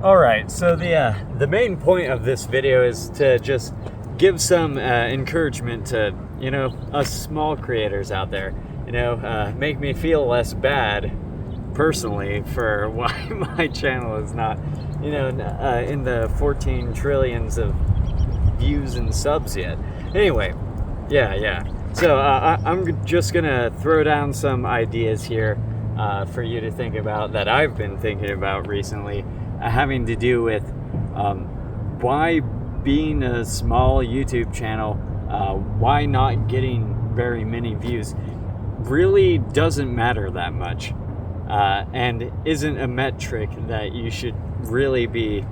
Alright, so the main point of this video is to just give some encouragement to, us small creators out there. Make me feel less bad, personally, for why my channel is not, in the 14 trillions of views and subs yet. Anyway, yeah. So I'm just gonna throw down some ideas here for you to think about that I've been thinking about recently, having to do with why being a small YouTube channel, why not getting very many views really doesn't matter that much, and isn't a metric that you should really be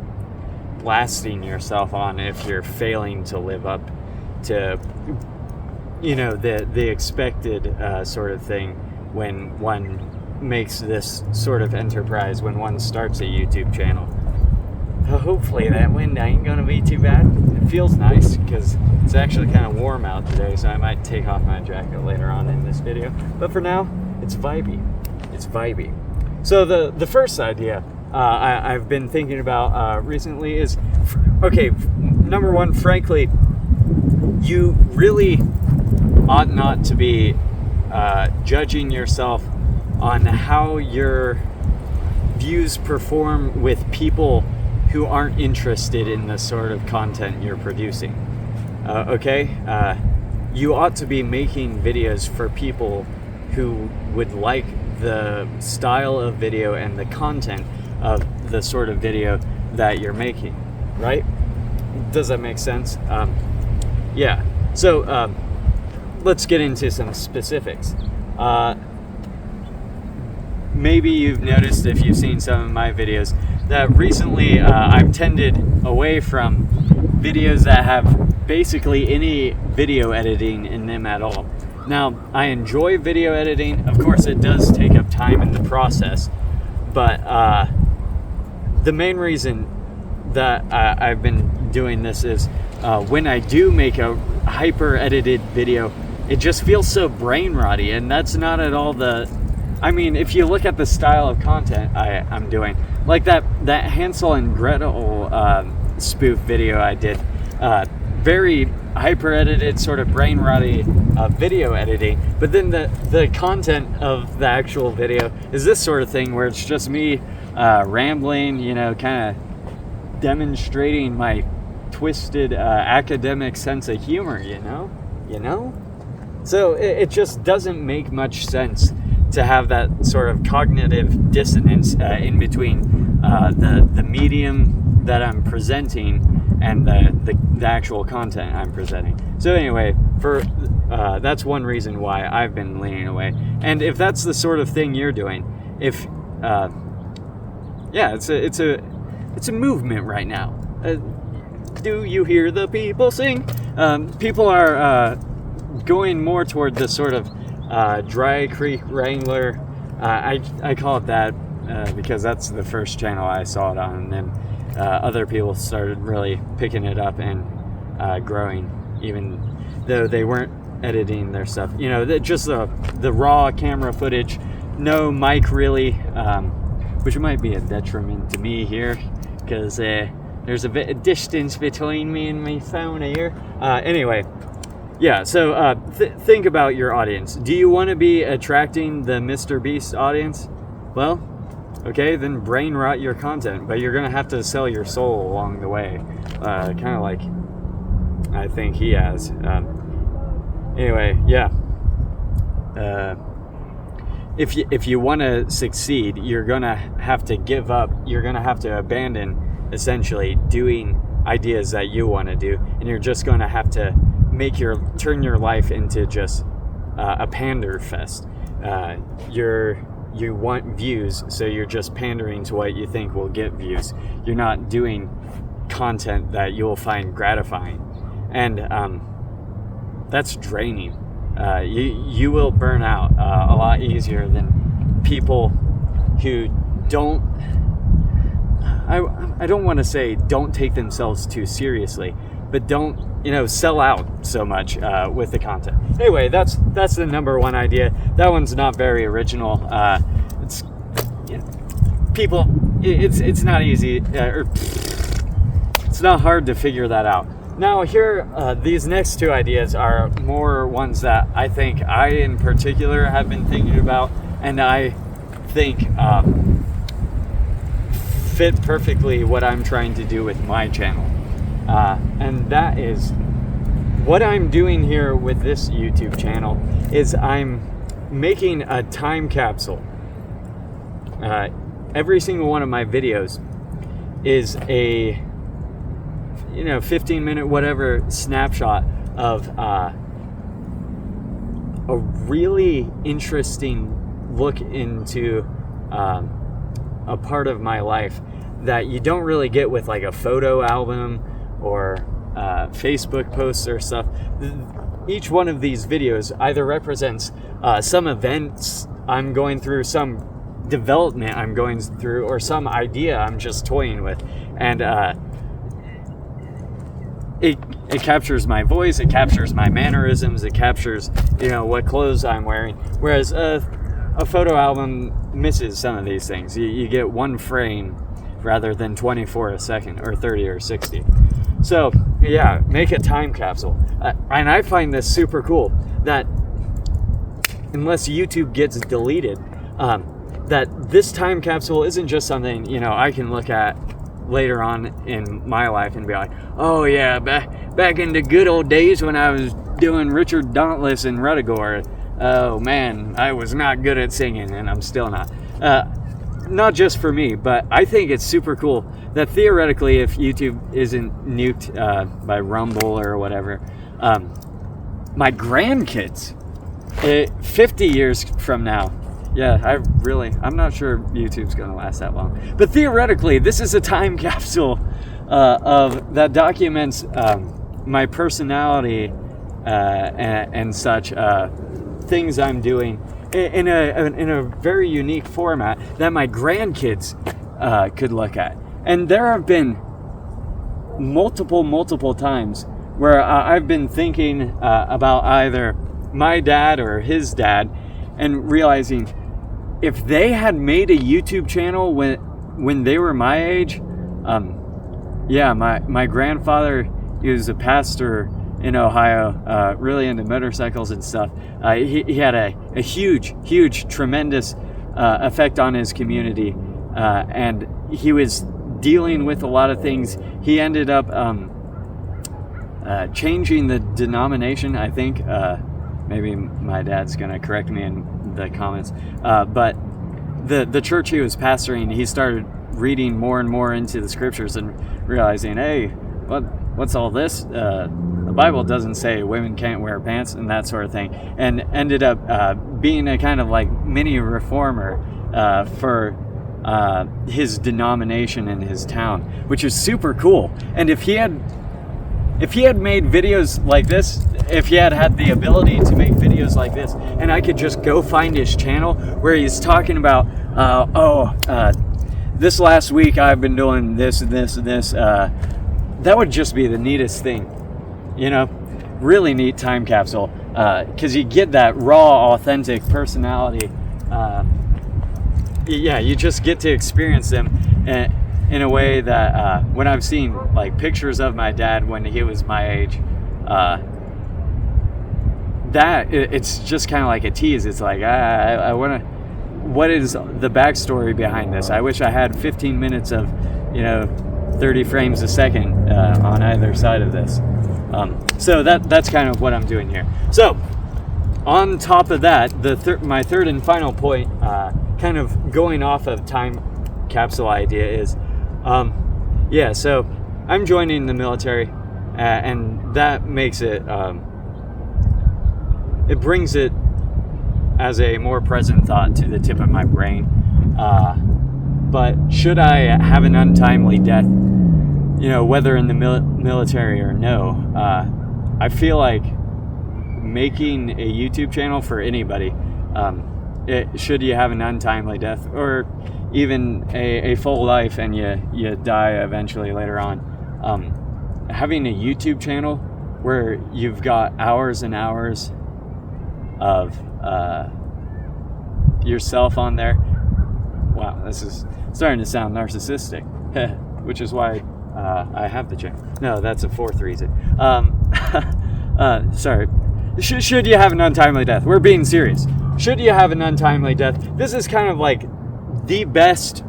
blasting yourself on if you're failing to live up to the expected sort of thing when one makes this sort of enterprise, when one starts a YouTube channel. Hopefully that wind ain't gonna be too bad. It feels nice because it's actually kind of warm out today, so I might take off my jacket later on in this video. But for now, it's vibey. So the first idea I've been thinking about recently is, okay, number one, frankly, you really ought not to be judging yourself on how your views perform with people who aren't interested in the sort of content you're producing. You ought to be making videos for people who would like the style of video and the content of the sort of video that you're making, right? Does that make sense? Yeah. So let's get into some specifics. Maybe you've noticed, if you've seen some of my videos, that recently I've tended away from videos that have basically any video editing in them at all. Now, I enjoy video editing. Of course, it does take up time in the process, but the main reason that I've been doing this is when I do make a hyper edited video, it just feels so brain rotty, and that's not at all if you look at the style of content I'm doing, like that Hansel and Gretel spoof video I did, very hyper edited, sort of brain rotty video editing, but then the content of the actual video is this sort of thing where it's just me rambling, kind of demonstrating my twisted academic sense of humor, so it just doesn't make much sense to have that sort of cognitive dissonance in between the medium that I'm presenting and the actual content I'm presenting. So anyway, that's one reason why I've been leaning away. And if that's the sort of thing you're doing, it's a movement right now. Do you hear the people sing? People are going more toward the sort of Dry Creek Wrangler. I call it that because that's the first channel I saw it on, and then other people started really picking it up and growing, even though they weren't editing their stuff. Just the raw camera footage, no mic really, which might be a detriment to me here because there's a bit of distance between me and my phone here. Anyway. Yeah, so think about your audience. Do you want to be attracting the Mr. Beast audience? Well, okay, then brain rot your content, but you're going to have to sell your soul along the way. Kind of like I think he has. Anyway, yeah. If you want to succeed, you're going to have to give up. You're going to have to abandon, essentially, doing ideas that you want to do, and you're just going to have to turn your life into just a pander fest. You want views, so you're just pandering to what you think will get views. You're not doing content that you'll find gratifying, and that's draining. You will burn out a lot easier than people who don't. I don't want to say don't take themselves too seriously, but don't sell out so much with the content. Anyway, that's the number one idea. That one's not very original. It's people it's not easy, or it's not hard to figure that out. Now here, these next two ideas are more ones that I think I in particular have been thinking about, and I think fit perfectly what I'm trying to do with my channel. And that is, what I'm doing here with this YouTube channel is I'm making a time capsule. Every single one of my videos is a 15-minute whatever snapshot of a really interesting look into a part of my life that you don't really get with like a photo album or Facebook posts or stuff. Each one of these videos either represents some events I'm going through, some development I'm going through, or some idea I'm just toying with, and it captures my voice, it captures my mannerisms, it captures what clothes I'm wearing, whereas a photo album misses some of these things. You get one frame rather than 24 a second, or 30 or 60. So yeah, make a time capsule. And I find this super cool, that unless YouTube gets deleted, that this time capsule isn't just something I can look at later on in my life and be like, oh yeah, back in the good old days when I was doing Richard Dauntless and Ruttigore. Oh man, I was not good at singing, and I'm still not. Not just for me, but I think it's super cool that theoretically, if YouTube isn't nuked by Rumble or whatever, my grandkids, 50 years from now, yeah, I'm not sure YouTube's going to last that long. But theoretically, this is a time capsule that documents my personality and such, things I'm doing in a very unique format that my grandkids could look at. And there have been multiple times where I've been thinking about either my dad or his dad, and realizing if they had made a YouTube channel when they were my age, my grandfather, he was a pastor in Ohio, really into motorcycles and stuff. He had a huge, tremendous effect on his community, and he was dealing with a lot of things. He ended up changing the denomination, I think. Maybe my dad's going to correct me in the comments. But the church he was pastoring, he started reading more and more into the scriptures and realizing, hey, what's all this? The Bible doesn't say women can't wear pants and that sort of thing. And ended up being a kind of like mini reformer for his denomination in his town, which is super cool. And if he had made videos like this, if he had the ability to make videos like this, and I could just go find his channel where he's talking about, this last week I've been doing this and this and this, that would just be the neatest thing, really neat time capsule, because you get that raw, authentic personality. You just get to experience them in a way that when I've seen like pictures of my dad when he was my age, it's just kind of like a tease. It's like, I want to, what is the backstory behind this? I wish I had 15 minutes of 30 frames a second on either side of this. So that's kind of what I'm doing here. So on top of that, my third and final point, kind of going off of time capsule idea, is so I'm joining the military, and that makes it it brings it as a more present thought to the tip of my brain. But should I have an untimely death, whether in the military or no, I feel like making a YouTube channel for anybody, should you have an untimely death, or even a full life and you die eventually later on, having a YouTube channel where you've got hours and hours of yourself on there, Wow, this is starting to sound narcissistic, which is why I have the channel. No, that's a fourth reason. Sorry. Should you have an untimely death? We're being serious. Should you have an untimely death? This is kind of like the best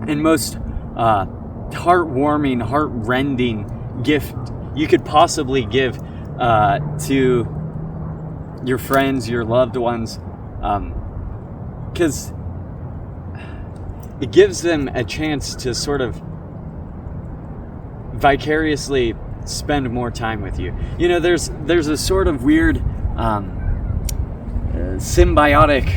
and most heartwarming, heart-rending gift you could possibly give to your friends, your loved ones, because it gives them a chance to sort of vicariously spend more time with you. You know, there's a sort of weird symbiotic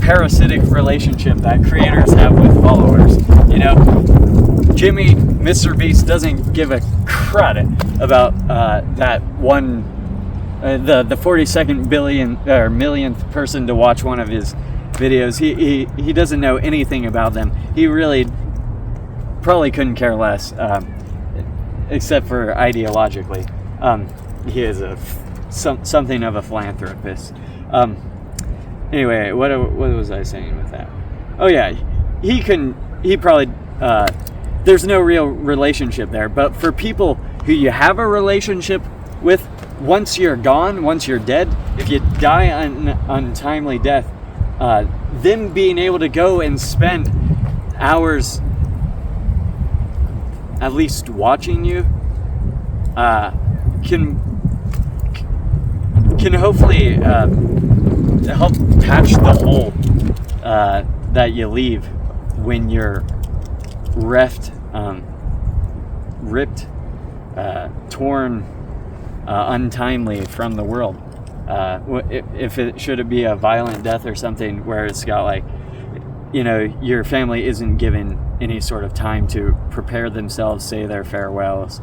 parasitic relationship that creators have with followers. You know, Jimmy, Mr. Beast, doesn't give a crud about that one, the 42nd billion or millionth person to watch one of his videos. He doesn't know anything about them. He really probably couldn't care less, except for ideologically. He is something of a philanthropist. Anyway, what was I saying with that? Oh yeah, he probably, there's no real relationship there, but for people who you have a relationship with, once you're gone, once you're dead, if you die an untimely death, them being able to go and spend hours at least watching you can hopefully help patch the hole that you leave when you're ripped, torn untimely from the world. If it should be a violent death or something where it's got like, you know, your family isn't given any sort of time to prepare themselves, say their farewells,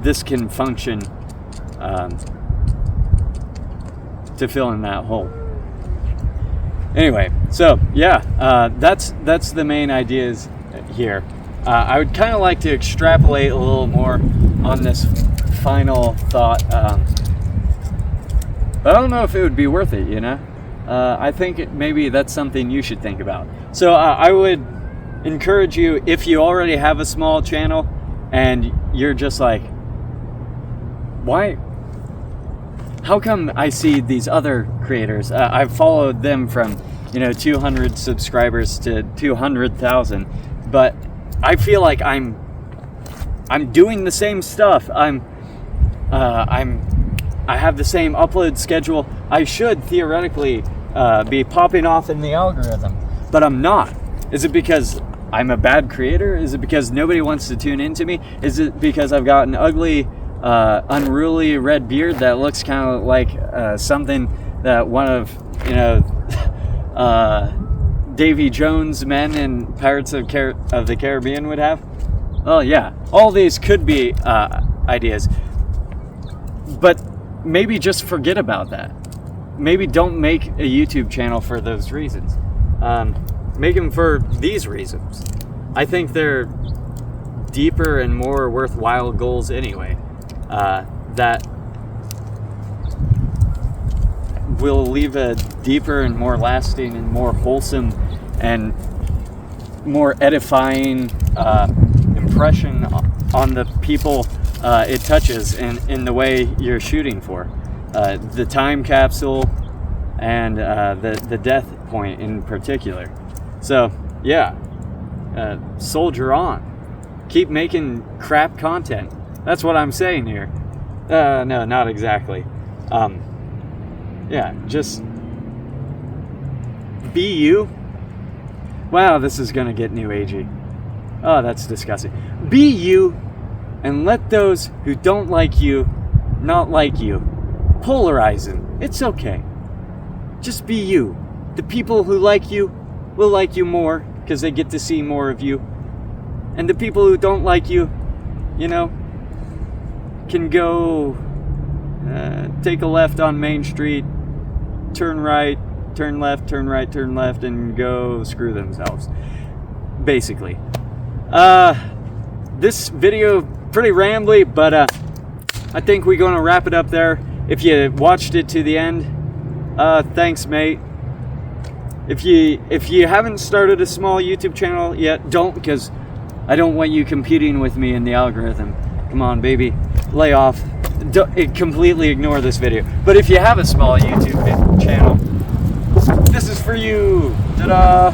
this can function to fill in that hole. Anyway, so yeah, that's the main ideas here. I would kind of like to extrapolate a little more on this final thought, but I don't know if it would be worth it, you know? I think maybe that's something you should think about. So I would encourage you, if you already have a small channel and you're just like, why? How come I see these other creators? I've followed them from, 200 subscribers to 200,000, but I feel like I'm doing the same stuff. I have the same upload schedule. I should theoretically be popping off in the algorithm, but I'm not. Is it because I'm a bad creator? Is it because nobody wants to tune into me? Is it because I've got an ugly, unruly red beard that looks kind of like something that one of, Davy Jones' men in Pirates of the Caribbean would have? Well, yeah, all these could be ideas, but maybe just forget about that. Maybe don't make a YouTube channel for those reasons. Make them for these reasons. I think they're deeper and more worthwhile goals anyway, that will leave a deeper and more lasting and more wholesome and more edifying impression on the people it touches in the way you're shooting for. The time capsule and the death point in particular. So yeah, soldier on. Keep making crap content. That's what I'm saying here. No, not exactly. Yeah, just be you. Wow, this is gonna get new agey. Oh, that's disgusting. Be you, and let those who don't like you not like you. Polarize them. It's okay. Just be you. The people who like you will like you more because they get to see more of you. And the people who don't like you, can go take a left on Main Street, turn right, turn left, turn right, turn left, and go screw themselves. Basically. This video, pretty rambly, but I think we're going to wrap it up there. If you watched it to the end, thanks, mate. If you haven't started a small YouTube channel yet, don't, because I don't want you competing with me in the algorithm. Come on, baby, lay off. Completely ignore this video. But if you have a small YouTube channel, this is for you. Ta-da!